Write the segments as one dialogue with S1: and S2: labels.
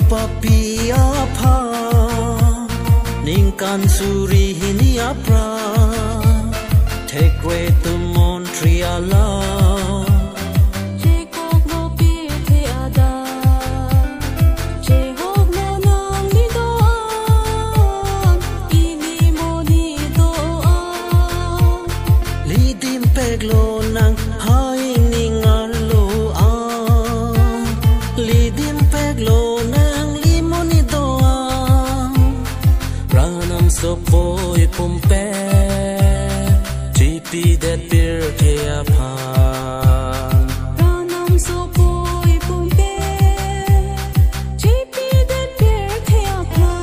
S1: papi apa ningkan suri hini apra take way to Montreal peglo nang hai ningar lo a lidim peglo nang limoni do a ranam so poi pompe gp that beer ke apa ranam so poi pompe gp that beer ke apa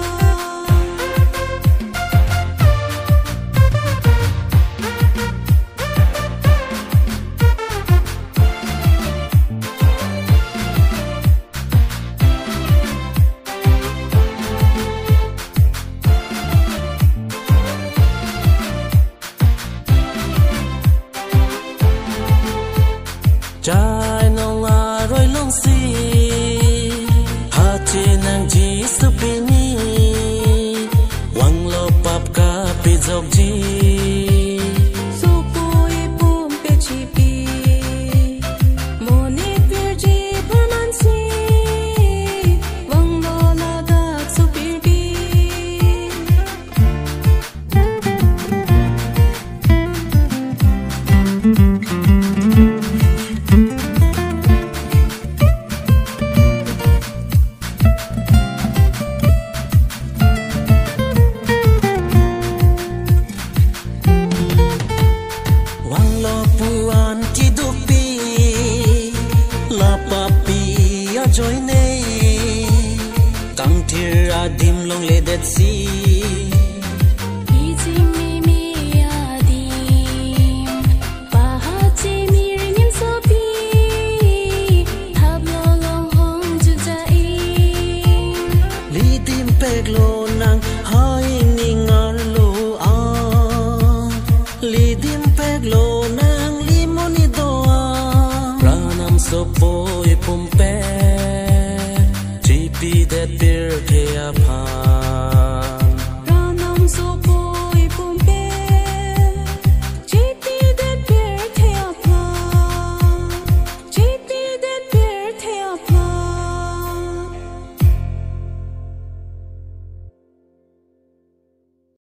S1: Jai nong a roi long si ha che nang ji su pi ni wang lo pap ka pi jok ji su poi pum pe chi pi mo ni pi ji per man si wang lo la da su pi pi puan ki dupi la papi a joy nei tang thir a dim long le det si peglo nang hai ningar lo a lidim peglo nang limoni do a ranam so poi pompe gp that beer ke apa